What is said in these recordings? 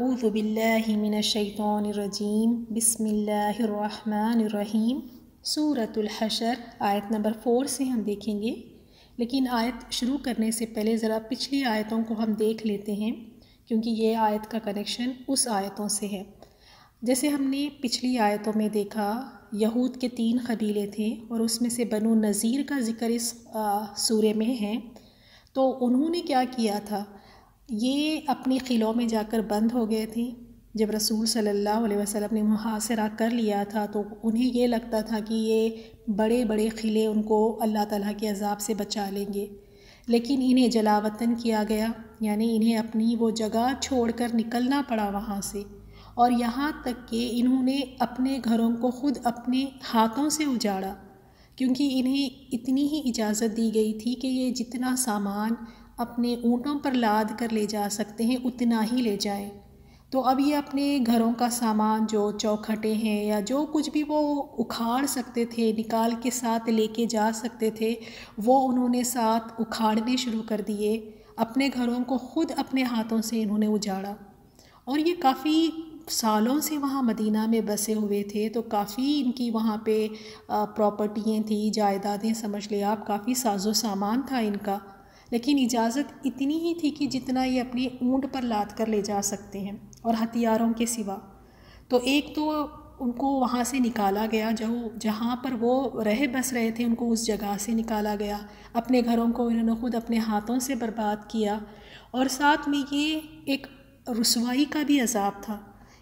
اعوذ باللہ من الشیطان الرجیم بسم اللہ الرحمن الرحیم سورۃ الحشر آیت نمبر 4 سے ہم دیکھیں گے، لیکن آیت شروع کرنے سے پہلے ذرا پچھلی آیتوں کو ہم دیکھ لیتے ہیں کیونکہ یہ آیت کا کنیکشن اس آیتوں سے ہے۔ جیسے ہم نے پچھلی آیتوں میں دیکھا یہود کے 3 قبیلے تھے اور اس میں سے بنو نذیر کا ذکر اس سورے میں ہے۔ تو انہوں نے کیا کیا تھا، یہ اپنی قلعوں میں جا کر بند ہو گئے تھے۔ جب رسول صلی اللہ علیہ وسلم نے محاصرہ کر لیا تھا تو انہیں یہ لگتا تھا کہ یہ بڑے بڑے قلعے ان کو اللہ تعالیٰ کے عذاب سے بچا لیں گے، لیکن انہیں جلا وطن کیا گیا، یعنی انہیں اپنی وہ جگہ چھوڑ کر نکلنا پڑا وہاں سے، اور یہاں تک کہ انہوں نے اپنے گھروں کو خود اپنے ہاتھوں سے اجاڑا، کیونکہ انہیں اتنی ہی اجازت دی گئی تھی کہ یہ جتنا سامان اپنے اونٹوں پر لاد کر لے جا سکتے ہیں اتنا ہی لے جائیں۔ تو اب یہ اپنے گھروں کا سامان جو چوکھٹے ہیں یا جو کچھ بھی وہ اکھاڑ سکتے تھے، نکال کے ساتھ لے کے جا سکتے تھے، وہ انہوں نے ساتھ اکھاڑنے شروع کر دیے، اپنے گھروں کو خود اپنے ہاتھوں سے انہوں نے اجاڑا۔ اور یہ کافی سالوں سے وہاں مدینہ میں بسے ہوئے تھے، تو کافی ان کی وہاں پہ پراپرٹیاں تھیں، جائیدادیں سمجھ لے آپ، کافی ساز و سامان تھا ان کا، لیکن اجازت اتنی ہی تھی کہ جتنا یہ اپنے اونٹ پر لاد کر لے جا سکتے ہیں اور ہتھیاروں کے سوا۔ تو ایک تو ان کو وہاں سے نکالا گیا، جہاں پر وہ رہ بس رہے تھے ان کو اس جگہ سے نکالا گیا، اپنے گھروں کو انہوں نے خود اپنے ہاتھوں سے برباد کیا، اور ساتھ میں یہ ایک رسوائی کا بھی عذاب تھا۔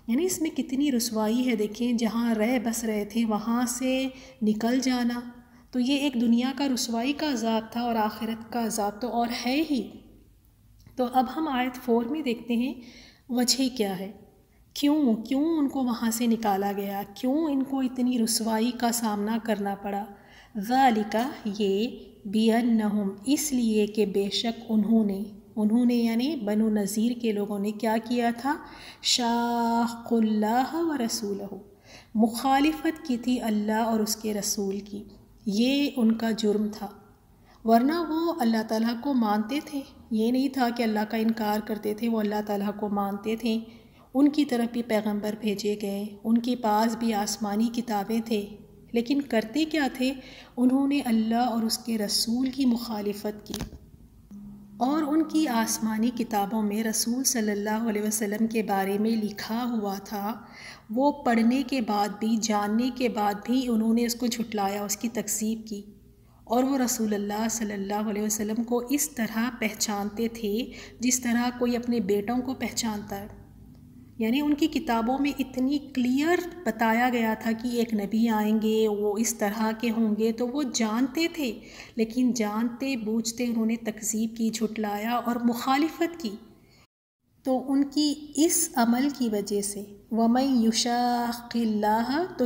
یعنی اس میں کتنی رسوائی ہے، دیکھیں جہاں رہ بس رہے تھے وہاں سے نکل جانا، تو یہ ایک دنیا کا رسوائی کا عذاب تھا، اور آخرت کا عذاب تو اور ہے ہی۔ تو اب ہم آیت 4 میں دیکھتے ہیں وجہ کیا ہے، کیوں ان کو وہاں سے نکالا گیا، کیوں ان کو اتنی رسوائی کا سامنا کرنا پڑا۔ ذالک، یہ بِأَنَّهُمْ، اس لیے کہ بے شک انہوں نے یعنی بنو نذیر کے لوگوں نے کیا کیا تھا، شاقوا اللہ ورسولہ، مخالفت کی تھی اللہ اور اس کے رسول کی، یہ ان کا جرم تھا۔ ورنہ وہ اللہ تعالیٰ کو مانتے تھے، یہ نہیں تھا کہ اللہ کا انکار کرتے تھے، وہ اللہ تعالیٰ کو مانتے تھے، ان کی طرف بھی پیغمبر بھیجے گئے، ان کے پاس بھی آسمانی کتابیں تھے، لیکن کرتے کیا تھے، انہوں نے اللہ اور اس کے رسول کی مخالفت کی، اور ان کی آسمانی کتابوں میں رسول صلی اللہ علیہ وسلم کے بارے میں لکھا ہوا تھا، وہ پڑھنے کے بعد بھی، جاننے کے بعد بھی انہوں نے اس کو جھٹلایا، اس کی تکذیب کی، اور وہ رسول اللہ صلی اللہ علیہ وسلم کو اس طرح پہچانتے تھے جس طرح کوئی اپنے بیٹوں کو پہچانتا ہے۔ یعنی ان کی کتابوں میں اتنی کلیئر بتایا گیا تھا کہ ایک نبی آئیں گے، وہ اس طرح کے ہوں گے، تو وہ جانتے تھے، لیکن جانتے بوجھتے انہوں نے تکذیب کی، جھٹلایا اور مخالفت کی۔ تو ان کی اس عمل کی وجہ سے وَمَن يُشَاقِ اللَّهَ، تو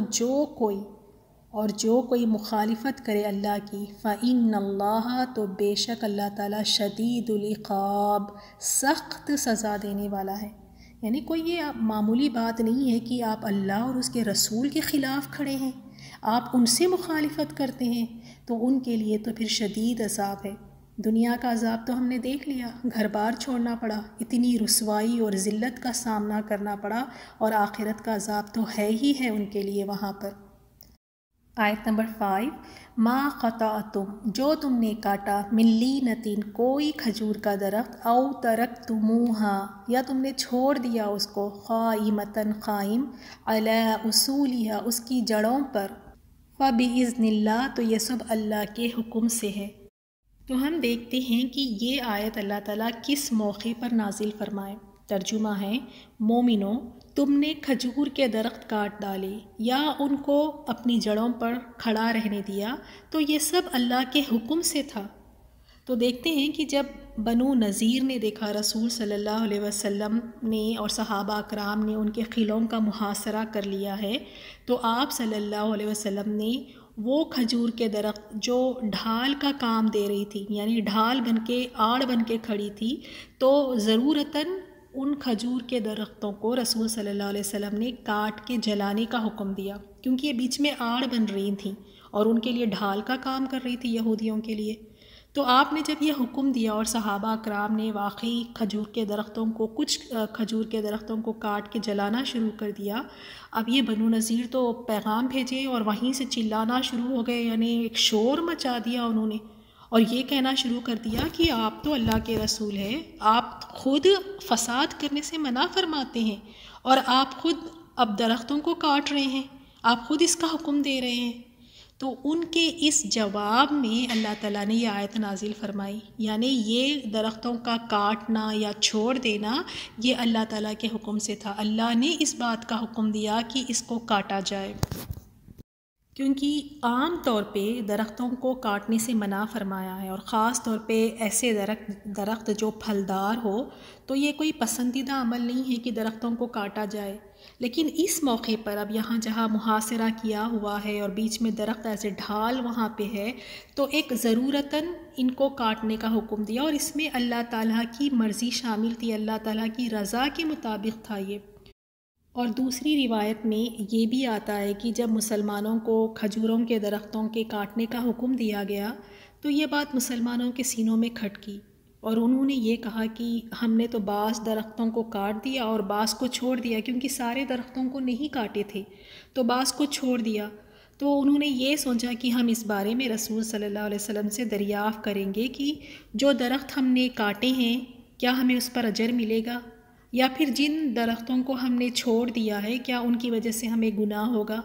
جو کوئی مخالفت کرے اللہ کی، فَإِنَّ اللَّهَ، تو بے شک اللہ تعالیٰ شدید العقاب، سخت سزا دینے والا ہے۔ یعنی کوئی یہ معمولی بات نہیں ہے کہ آپ اللہ اور اس کے رسول کے خلاف کھڑے ہیں، آپ ان سے مخالفت کرتے ہیں، تو ان کے لیے تو پھر شدید عذاب ہے۔ دنیا کا عذاب تو ہم نے دیکھ لیا، گھر بار چھوڑنا پڑا، اتنی رسوائی اور ذلت کا سامنا کرنا پڑا، اور آخرت کا عذاب تو ہے ہی ہے ان کے لیے وہاں پر۔ آیت نمبر 5، ما قطعتم، جو تم نے کاٹا، من لینۃ، کوئی کھجور کا درخت، او ترکتموہا، یا تم نے چھوڑ دیا اس کو، قائمۃ، قائم، علی اصولہا، اس کی جڑوں پر، فبإذن اللہ، تو یہ سب اللہ کے حکم سے ہے۔ تو ہم دیکھتے ہیں کہ یہ آیت اللہ تعالیٰ کس موقع پر نازل فرمائے۔ ترجمہ ہے، مومنو، تم نے کھجور کے درخت کاٹ ڈالے یا ان کو اپنی جڑوں پر کھڑا رہنے دیا، تو یہ سب اللہ کے حکم سے تھا۔ تو دیکھتے ہیں کہ جب بنو نذیر نے دیکھا رسول صلی اللہ علیہ وسلم نے اور صحابہ اکرام نے ان کے قلعوں کا محاصرہ کر لیا ہے، تو آپ صلی اللہ علیہ وسلم نے وہ کھجور کے درخت جو ڈھال کا کام دے رہی تھی، یعنی ڈھال بن کے، آڑ بن کے کھڑی تھی، تو ضرورتاً ان کھجور کے درختوں کو رسول صلی اللہ علیہ وسلم نے کاٹ کے جلانے کا حکم دیا، کیونکہ یہ بیچ میں آڑ بن رہی تھیں اور ان کے لیے ڈھال کا کام کر رہی تھی یہودیوں کے لیے۔ تو آپ نے جب یہ حکم دیا اور صحابہ اکرام نے واقعی کچھ کھجور کے درختوں کو کاٹ کے جلانا شروع کر دیا. اب یہ بنو نذیر تو پیغام بھیجے اور وہیں سے چلانا شروع ہو گئے، یعنی ایک شور مچا دیا انہوں نے، اور یہ کہنا شروع کر دیا کہ آپ تو اللہ کے رسول ہیں، آپ خود فساد کرنے سے منع فرماتے ہیں اور آپ خود اب درختوں کو کاٹ رہے ہیں، آپ خود اس کا حکم دے رہے ہیں. تو ان کے اس جواب میں اللہ تعالیٰ نے یہ آیت نازل فرمائی، یعنی یہ درختوں کا کاٹنا یا چھوڑ دینا یہ اللہ تعالیٰ کے حکم سے تھا. اللہ نے اس بات کا حکم دیا کہ اس کو کاٹا جائے، کیونکہ عام طور پہ درختوں کو کاٹنے سے منع فرمایا ہے، اور خاص طور پہ ایسے درخت جو پھلدار ہو تو یہ کوئی پسندیدہ عمل نہیں ہے کہ درختوں کو کاٹا جائے. لیکن اس موقع پر اب یہاں جہاں محاصرہ کیا ہوا ہے اور بیچ میں درخت ایسے ڈھال وہاں پہ ہے، تو ایک ضرورتاً ان کو کاٹنے کا حکم دیا، اور اس میں اللہ تعالیٰ کی مرضی شامل تھی، اللہ تعالیٰ کی رضا کے مطابق تھا یہ. اور دوسری روایت میں یہ بھی آتا ہے کہ جب مسلمانوں کو کھجوروں کے درختوں کے کاٹنے کا حکم دیا گیا تو یہ بات مسلمانوں کے سینوں میں کھٹکی، اور انہوں نے یہ کہا کہ ہم نے تو بعض درختوں کو کاٹ دیا اور بعض کو چھوڑ دیا، کیونکہ سارے درختوں کو نہیں کاٹے تھے تو بعض کو چھوڑ دیا. تو انہوں نے یہ سوچا کہ ہم اس بارے میں رسول صلی اللہ علیہ وسلم سے دریافت کریں گے کہ جو درخت ہم نے کاٹے ہیں کیا ہمیں اس پر اجر ملے گا، یا پھر جن درختوں کو ہم نے چھوڑ دیا ہے کیا ان کی وجہ سے ہمیں گناہ ہوگا.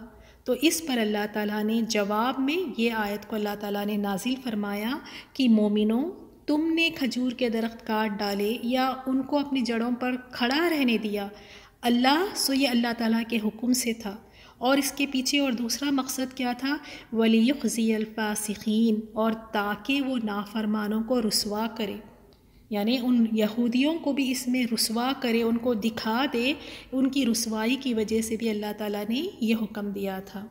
تو اس پر اللہ تعالیٰ نے جواب میں یہ آیت کو اللہ تعالیٰ نے نازل فرمایا کہ مومنوں، تم نے کھجور کے درخت کاٹ ڈالے یا ان کو اپنی جڑوں پر کھڑا رہنے دیا، یہ اللہ تعالیٰ کے حکم سے تھا. اور اس کے پیچھے اور دوسرا مقصد کیا تھا؟ وَلِيُخْزِيَ الْفَاسِقِينَ، اور تاکہ وہ نافرمانوں کو رسوا کرے، یعنی ان یہودیوں کو بھی اس میں رسوا کرے، ان کو دکھا دے. ان کی رسوائی کی وجہ سے بھی اللہ تعالیٰ نے یہ حکم دیا تھا.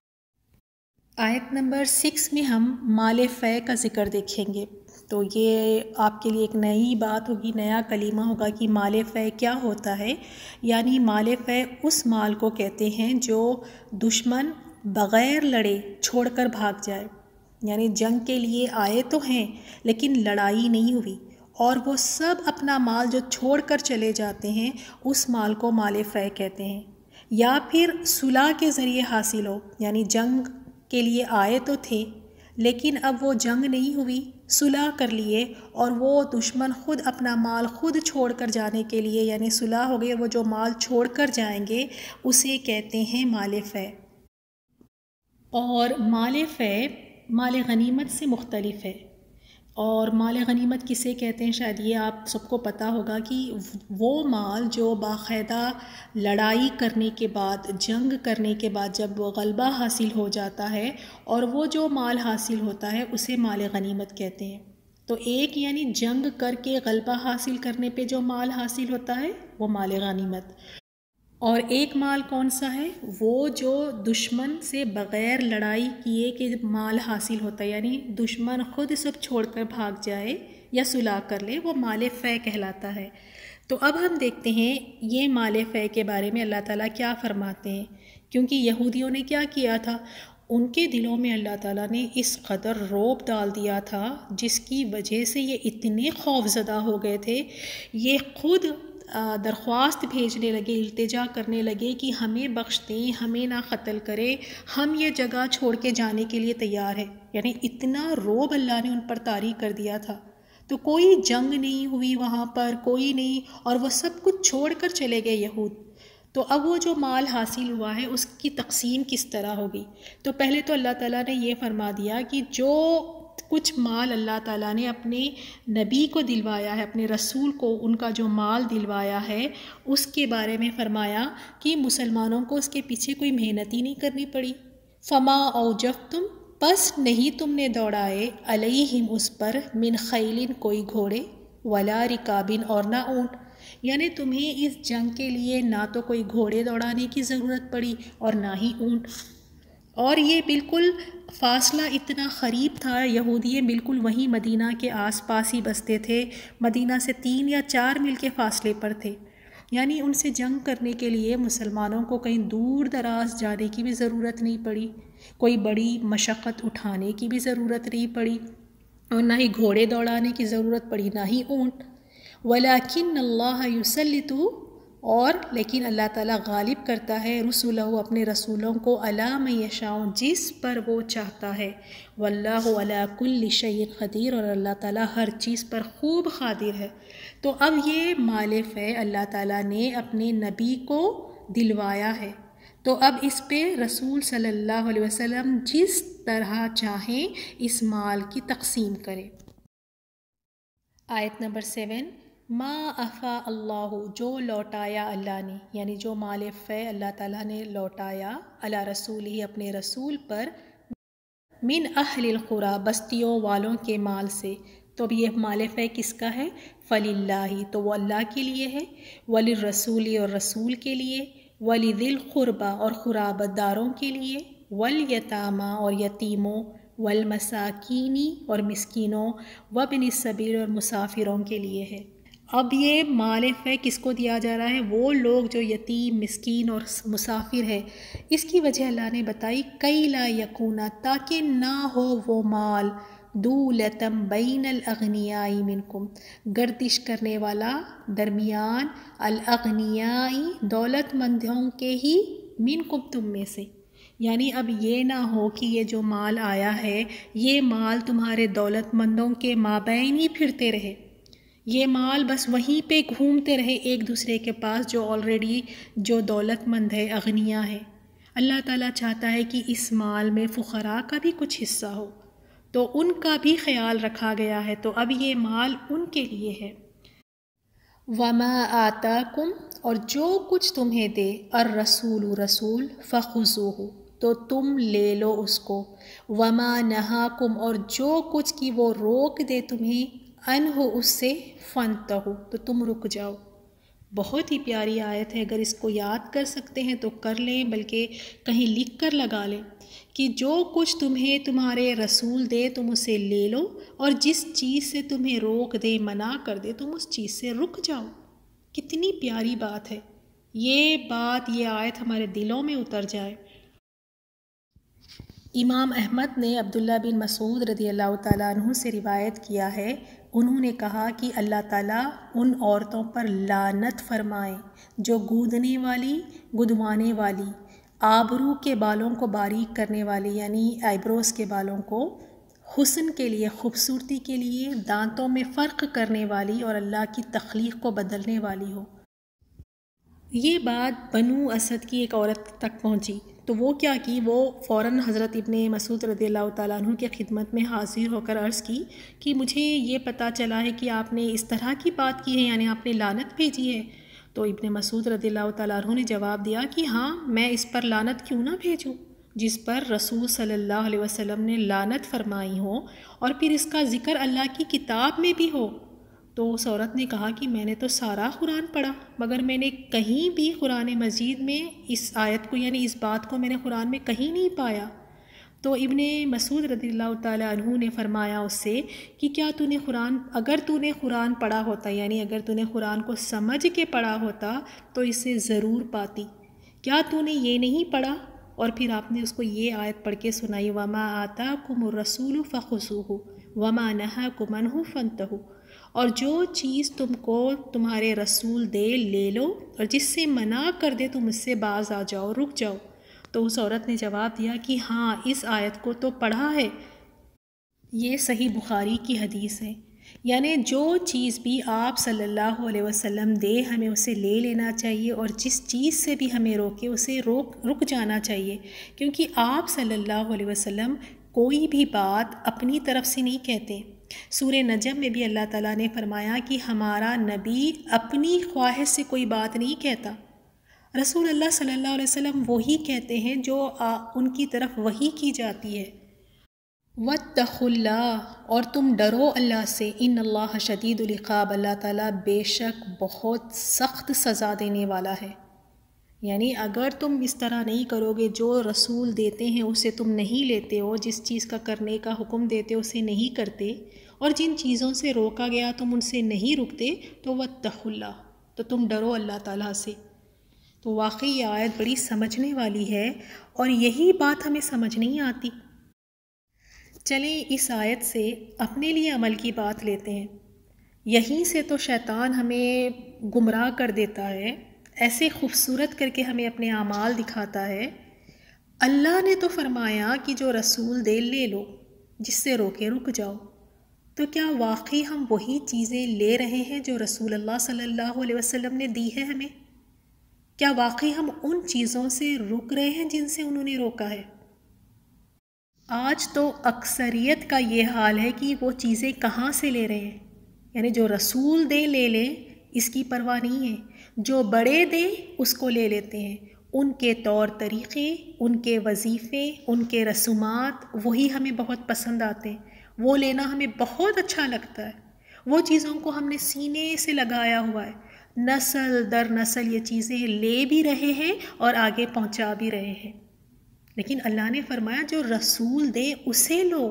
آیت نمبر 6 میں ہم مال فے کا ذکر دیکھیں گے. تو یہ آپ کے لیے ایک نئی بات ہوگی، نیا کلمہ ہوگا کہ مال فے کیا ہوتا ہے. یعنی مال فے اس مال کو کہتے ہیں جو دشمن بغیر لڑے چھوڑ کر بھاگ جائے، یعنی جنگ کے لیے آئے تو ہیں لیکن لڑائی نہیں ہوئی، اور وہ سب اپنا مال جو چھوڑ کر چلے جاتے ہیں اس مال کو مال فے کہتے ہیں. یا پھر صلح کے ذریعے حاصل ہو، یعنی جنگ کے لیے آئے تو تھے لیکن اب وہ جنگ نہیں ہوئی، صلح کر لیے، اور وہ دشمن خود اپنا مال خود چھوڑ کر جانے کے لیے، یعنی صلح ہو گئی، وہ جو مال چھوڑ کر جائیں گے اسے کہتے ہیں مال فے. اور مال فے مال غنیمت سے مختلف ہے. اور مال غنیمت کسے کہتے ہیں شاید یہ آپ سب کو پتہ ہوگا کہ وہ مال جو باقاعدہ لڑائی کرنے کے بعد، جنگ کرنے کے بعد جب وہ غلبہ حاصل ہو جاتا ہے اور وہ جو مال حاصل ہوتا ہے اسے مال غنیمت کہتے ہیں. تو ایک یعنی جنگ کر کے غلبہ حاصل کرنے پہ جو مال حاصل ہوتا ہے وہ مال غنیمت، اور ایک مال کون سا ہے؟ وہ جو دشمن سے بغیر لڑائی کیے کہ مال حاصل ہوتا ہے، یعنی دشمن خود سب چھوڑ کر بھاگ جائے یا صلح کر لے، وہ مال فے کہلاتا ہے. تو اب ہم دیکھتے ہیں یہ مال فے کے بارے میں اللہ تعالیٰ کیا فرماتے ہیں، کیونکہ یہودیوں نے کیا کیا تھا، ان کے دلوں میں اللہ تعالیٰ نے اس قدر رعب ڈال دیا تھا جس کی وجہ سے یہ اتنے خوف زدہ ہو گئے تھے، یہ خود درخواست بھیجنے لگے، التجا کرنے لگے کہ ہمیں بخش دیں، ہمیں نہ قتل کرے، ہم یہ جگہ چھوڑ کے جانے کے لیے تیار ہے. یعنی اتنا رعب اللہ نے ان پر طاری کر دیا تھا. تو کوئی جنگ نہیں ہوئی وہاں پر، کوئی نہیں، اور وہ سب کچھ چھوڑ کر چلے گئے یہود. تو اب وہ جو مال حاصل ہوا ہے اس کی تقسیم کس طرح ہوگی؟ تو پہلے تو اللہ تعالیٰ نے یہ فرما دیا کہ جو کچھ مال اللہ تعالیٰ نے اپنے نبی کو دلوایا ہے، اپنے رسول کو ان کا جو مال دلوایا ہے اس کے بارے میں فرمایا کہ مسلمانوں کو اس کے پیچھے کوئی محنت ہی نہیں کرنی پڑی. فما اوجفتم، پس نہیں تم نے دوڑائے، علیہم اس پر، من خیلن کوئی گھوڑے، ولا رکابن اور نہ اونٹ، یعنی تمہیں اس جنگ کے لیے نہ تو کوئی گھوڑے دوڑانے کی ضرورت پڑی اور نہ ہی اونٹ. اور یہ بالکل فاصلہ اتنا قریب تھا، یہودی بالکل وہیں مدینہ کے آس پاس ہی بستے تھے، مدینہ سے 3 یا 4 میل کے فاصلے پر تھے. یعنی ان سے جنگ کرنے کے لیے مسلمانوں کو کہیں دور دراز جانے کی بھی ضرورت نہیں پڑی، کوئی بڑی مشقت اٹھانے کی بھی ضرورت نہیں پڑی. اور نہ ہی گھوڑے دوڑانے کی ضرورت پڑی، نہ ہی اونٹ۔ وَلَٰكِنَّ اللَّهَ يُسَلِّطُ، اور لیکن اللہ تعالیٰ غالب کرتا ہے رسولہ اپنے رسولوں کو علی من یشاء جس پر وہ چاہتا ہے۔ واللہ علی کل شیء قدیر، اور اللہ تعالیٰ ہر چیز پر خوب قادر ہے۔ تو اب یہ مال فے اللہ تعالیٰ نے اپنے نبی کو دلوایا ہے، تو اب اس پہ رسول صلی اللہ علیہ وسلم جس طرح چاہیں اس مال کی تقسیم کریں۔ آیت نمبر 7، ما افا اللہ، جو لوٹایا اللہ نے، یعنی جو مال فے اللہ تعالیٰ نے لوٹایا علی رسول ہی اپنے رسول پر، من اہل القریٰ بستیوں والوں کے مال سے، تو اب یہ مال فے کس کا ہے؟ فللہ، تو وہ اللہ کے لیے ہے، وللرسول اور رسول کے لیے، ولذی القربیٰ اور قرابت داروں کے لیے، والیتامیٰ اور یتیموں، والمساکین اور مسکینوں، وابن السبیل اور مسافروں کے لیے ہے۔ اب یہ مال فے کس کو دیا جا رہا ہے؟ وہ لوگ جو یتیم، مسکین اور مسافر ہے۔ اس کی وجہ اللہ نے بتائی، کئی لا یکونا، تاکہ نہ ہو وہ مال، دولتم بین الاغنیاء منکم، گردش کرنے والا درمیان الاغنیاء دولت مندوں کے ہی، منکم تم میں سے، یعنی اب یہ نہ ہو کہ یہ جو مال آیا ہے یہ مال تمہارے دولت مندوں کے مابین ہی پھرتے رہے، یہ مال بس وہیں پہ گھومتے رہے ایک دوسرے کے پاس جو آلریڈی جو دولت مند ہے، اغنیاء ہے۔ اللہ تعالیٰ چاہتا ہے کہ اس مال میں فقراء کا بھی کچھ حصہ ہو، تو ان کا بھی خیال رکھا گیا ہے، تو اب یہ مال ان کے لیے ہے۔ وما آتاکم، اور جو کچھ تمہیں دے، الرسول رسول، فخذوہ، تو تم لے لو اس کو، وما نہاکم، اور جو کچھ کی وہ روک دے تمہیں، عنہ اس سے، فانتہوا، تو تم رک جاؤ۔ بہت ہی پیاری آیت ہے، اگر اس کو یاد کر سکتے ہیں تو کر لیں، بلکہ کہیں لکھ کر لگا لیں کہ جو کچھ تمہیں تمہارے رسول دے تم اسے لے لو، اور جس چیز سے تمہیں روک دے، منع کر دے، تم اس چیز سے رک جاؤ۔ کتنی پیاری بات ہے، یہ بات، یہ آیت ہمارے دلوں میں اتر جائے۔ امام احمد نے عبداللہ بن مسعود رضی اللہ تعالیٰ عنہ سے روایت کیا ہے، انہوں نے کہا کہ اللہ تعالیٰ ان عورتوں پر لعنت فرمائے جو گودنے والی، گدوانے والی، آبرو کے بالوں کو باریک کرنے والی، یعنی آئیبروز کے بالوں کو حسن کے لیے، خوبصورتی کے لیے دانتوں میں فرق کرنے والی اور اللہ کی تخلیق کو بدلنے والی ہو۔ یہ بات بنو اسد کی ایک عورت تک پہنچی، تو وہ کیا کی، وہ فوراً حضرت ابن مسعود رضی اللہ تعالیٰ عنہ کے خدمت میں حاضر ہو کر عرض کی کہ مجھے یہ پتہ چلا ہے کہ آپ نے اس طرح کی بات کی ہے، یعنی آپ نے لعنت بھیجی ہے۔ تو ابن مسعود رضی اللہ تعالیٰ عنہ نے جواب دیا کہ ہاں، میں اس پر لعنت کیوں نہ بھیجوں جس پر رسول صلی اللہ علیہ وسلم نے لعنت فرمائی ہو، اور پھر اس کا ذکر اللہ کی کتاب میں بھی ہو۔ تو اس عورت نے کہا کہ میں نے تو سارا قرآن پڑھا، مگر میں نے کہیں بھی قرآن مجید میں اس آیت کو، یعنی اس بات کو میں نے قرآن میں کہیں نہیں پایا۔ تو ابن مسعود رضی اللہ تعالیٰ عنہ نے فرمایا اس سے کہ کیا تو نے قرآن، اگر تو نے قرآن پڑھا ہوتا، یعنی اگر تو نے قرآن کو سمجھ کے پڑھا ہوتا تو اسے ضرور پاتی، کیا تو نے یہ نہیں پڑھا؟ اور پھر آپ نے اس کو یہ آیت پڑھ کے سنائی، وما آتاکم الرسول فخذوہ وما نہاکم عنہ فانتہوا، اور جو چیز تم کو تمہارے رسول دے لے لو، اور جس سے منع کر دے تم اس سے باز آ جاؤ، رک جاؤ۔ تو اس عورت نے جواب دیا کہ ہاں، اس آیت کو تو پڑھا ہے، یہ صحیح بخاری کی حدیث ہے، یعنی جو چیز بھی آپ صلی اللہ علیہ وسلم دے ہمیں اسے لے لینا چاہیے، اور جس چیز سے بھی ہمیں روکے اسے رک جانا چاہیے، کیونکہ آپ صلی اللہ علیہ وسلم کوئی بھی بات اپنی طرف سے نہیں کہتے۔ سورہ نجم میں بھی اللہ تعالیٰ نے فرمایا کہ ہمارا نبی اپنی خواہش سے کوئی بات نہیں کہتا، رسول اللہ صلی اللہ علیہ وسلم وہی کہتے ہیں جو ان کی طرف وحی کی جاتی ہے۔ واتقوا اللہ، اور تم ڈرو اللہ سے، ان اللہ شدید العقاب، اللہ تعالیٰ بے شک بہت سخت سزا دینے والا ہے۔ یعنی اگر تم اس طرح نہیں کرو گے، جو رسول دیتے ہیں اسے تم نہیں لیتے ہو، جس چیز کا کرنے کا حکم دیتے اسے نہیں کرتے، اور جن چیزوں سے روکا گیا تم ان سے نہیں رکتے، تو واتقوا اللہ، تو تم ڈرو اللہ تعالیٰ سے۔ تو واقعی یہ آیت بڑی سمجھنے والی ہے، اور یہی بات ہمیں سمجھ نہیں آتی۔ چلیں اس آیت سے اپنے لیے عمل کی بات لیتے ہیں۔ یہیں سے تو شیطان ہمیں گمراہ کر دیتا ہے، ایسے خوبصورت کر کے ہمیں اپنے اعمال دکھاتا ہے۔ اللہ نے تو فرمایا کہ جو رسول دے لے لو، جس سے روکے رک جاؤ۔ تو کیا واقعی ہم وہی چیزیں لے رہے ہیں جو رسول اللہ صلی اللہ علیہ وسلم نے دی ہے ہمیں؟ کیا واقعی ہم ان چیزوں سے رک رہے ہیں جن سے انہوں نے روکا ہے؟ آج تو اکثریت کا یہ حال ہے کہ وہ چیزیں کہاں سے لے رہے ہیں، یعنی جو رسول دے لے لیں، اس کی پرواہ نہیں ہے۔ جو بڑے دیں اس کو لے لیتے ہیں، ان کے طور طریقے، ان کے وظیفے، ان کے رسومات وہی ہمیں بہت پسند آتے ہیں، وہ لینا ہمیں بہت اچھا لگتا ہے۔ وہ چیزوں کو ہم نے سینے سے لگایا ہوا ہے، نسل در نسل یہ چیزیں لے بھی رہے ہیں اور آگے پہنچا بھی رہے ہیں۔ لیکن اللہ نے فرمایا جو رسول دے اسے لو۔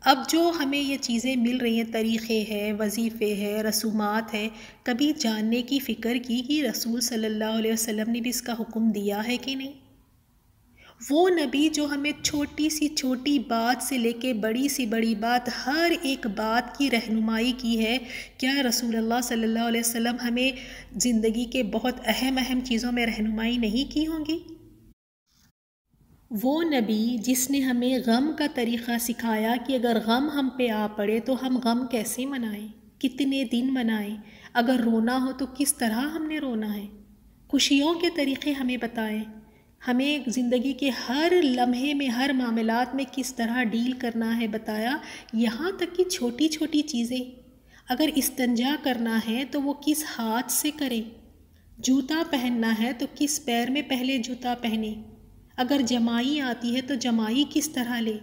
اب جو ہمیں یہ چیزیں مل رہی ہیں، طریقے ہیں، وظیفے ہیں، رسومات ہیں، کبھی جاننے کی فکر کی کہ رسول صلی اللہ علیہ وسلم نے بھی اس کا حکم دیا ہے کہ نہیں؟ وہ نبی جو ہمیں چھوٹی سی چھوٹی بات سے لے کے بڑی سی بڑی بات، ہر ایک بات کی رہنمائی کی ہے، کیا رسول اللہ صلی اللہ علیہ وسلم ہمیں زندگی کے بہت اہم چیزوں میں رہنمائی نہیں کی ہوں گی؟ وہ نبی جس نے ہمیں غم کا طریقہ سکھایا کہ اگر غم ہم پہ آ پڑے تو ہم غم کیسے منائیں، کتنے دن منائیں، اگر رونا ہو تو کس طرح ہم نے رونا ہے، خوشیوں کے طریقے ہمیں بتائیں، ہمیں زندگی کے ہر لمحے میں، ہر معاملات میں کس طرح ڈیل کرنا ہے بتایا۔ یہاں تک کہ چھوٹی چھوٹی چیزیں، اگر استنجا کرنا ہے تو وہ کس ہاتھ سے کریں، جوتا پہننا ہے تو کس پیر میں پہلے جوتا پہنیں، اگر جمائی آتی ہے تو جمائی کس طرح لے،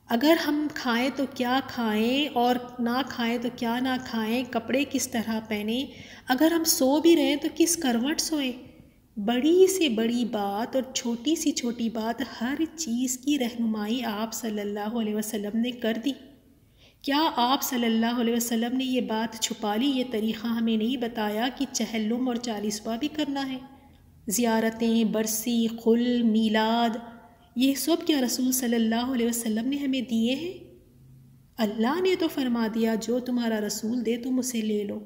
اگر ہم کھائیں تو کیا کھائیں اور نہ کھائیں تو کیا نہ کھائیں، کپڑے کس طرح پہنیں، اگر ہم سو بھی رہیں تو کس کروٹ سوئیں۔ بڑی سے بڑی بات اور چھوٹی سی چھوٹی بات، ہر چیز کی رہنمائی آپ صلی اللہ علیہ وسلم نے کر دی۔ کیا آپ صلی اللہ علیہ وسلم نے یہ بات چھپا لی، یہ طریقہ ہمیں نہیں بتایا کہ چہلم اور 40واں بھی کرنا ہے، زیارتیں، برسی، خل، میلاد، یہ سب کیا رسول صلی اللہ علیہ وسلم نے ہمیں دیے ہیں؟ اللہ نے تو فرما دیا جو تمہارا رسول دے تم اسے لے لو۔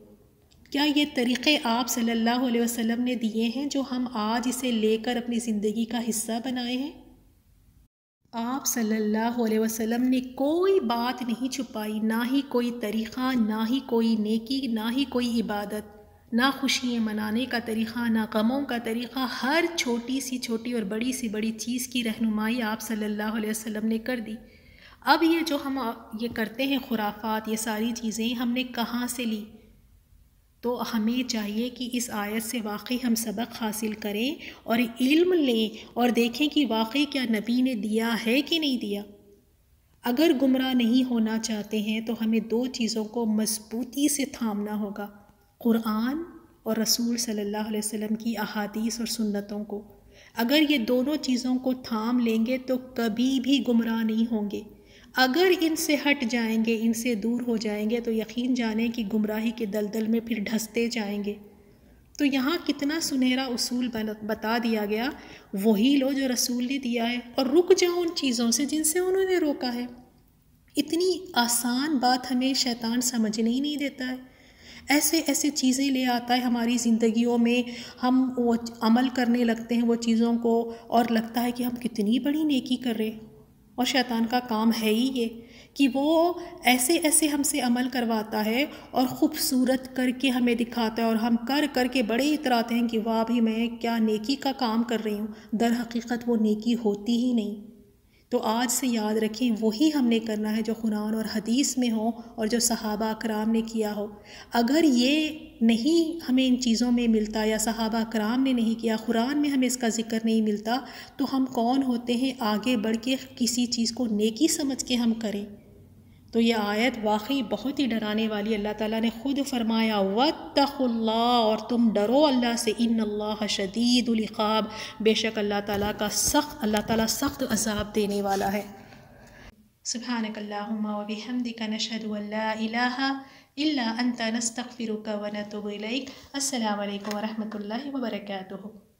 کیا یہ طریقے آپ صلی اللہ علیہ وسلم نے دیے ہیں جو ہم آج اسے لے کر اپنی زندگی کا حصہ بنائے ہیں؟ آپ صلی اللہ علیہ وسلم نے کوئی بات نہیں چھپائی، نہ ہی کوئی طریقہ، نہ ہی کوئی نیکی، نہ ہی کوئی عبادت، نہ خوشیاں منانے کا طریقہ، نہ غموں کا طریقہ، ہر چھوٹی سی چھوٹی اور بڑی سی بڑی چیز کی رہنمائی آپ صلی اللہ علیہ وسلم نے کر دی۔ اب یہ جو ہم یہ کرتے ہیں خرافات، یہ ساری چیزیں ہم نے کہاں سے لی؟ تو ہمیں چاہیے کہ اس آیت سے واقعی ہم سبق حاصل کریں اور علم لیں اور دیکھیں کہ واقعی کیا نبی نے دیا ہے کہ نہیں دیا۔ اگر گمراہ نہیں ہونا چاہتے ہیں تو ہمیں دو چیزوں کو مضبوطی سے تھامنا ہوگا، قرآن اور رسول صلی اللہ علیہ وسلم کی احادیث اور سنتوں کو۔ اگر یہ دونوں چیزوں کو تھام لیں گے تو کبھی بھی گمراہ نہیں ہوں گے۔ اگر ان سے ہٹ جائیں گے، ان سے دور ہو جائیں گے تو یقین جانیں کہ گمراہی کے دلدل میں پھر ڈھستے جائیں گے۔ تو یہاں کتنا سنہرا اصول بتا دیا گیا، وہی لو جو رسول نے دیا ہے اور رک جاؤ ان چیزوں سے جن سے انہوں نے روکا ہے۔ اتنی آسان بات ہمیں شیطان سمجھنے ہی نہیں دیتا ہے، ایسے چیزیں لے آتا ہے ہماری زندگیوں میں، ہم وہ عمل کرنے لگتے ہیں وہ چیزوں کو اور لگتا ہے کہ ہم کتنی بڑی نیکی کر رہے ہیں۔ اور شیطان کا کام ہے ہی یہ کہ وہ ایسے ہم سے عمل کرواتا ہے اور خوبصورت کر کے ہمیں دکھاتا ہے اور ہم کر کے بڑے اتراتے ہیں کہ واہ بھی میں کیا نیکی کا کام کر رہی ہوں، در حقیقت وہ نیکی ہوتی ہی نہیں۔ تو آج سے یاد رکھیں وہی ہم نے کرنا ہے جو قرآن اور حدیث میں ہو اور جو صحابہ اکرام نے کیا ہو۔ اگر یہ نہیں ہمیں ان چیزوں میں ملتا یا صحابہ اکرام نے نہیں کیا، قرآن میں ہمیں اس کا ذکر نہیں ملتا، تو ہم کون ہوتے ہیں آگے بڑھ کے کسی چیز کو نیکی سمجھ کے ہم کریں؟ تو یہ آیت واقعی بہت ہی ڈرانے والی، اللہ تعالیٰ نے خود فرمایا وَاتَّقُوا اللَّهَ، اور تم ڈرو اللہ سے، ان اللہ شدید العقاب، بے شک اللہ تعالیٰ سخت عذاب دینے والا ہے۔ سبحانک اللہم وبحمدک، نشہد ان لا الہ الا انت، نستغفرک ونتوب الیک۔ السلام علیکم ورحمۃ اللہ وبرکاتہ۔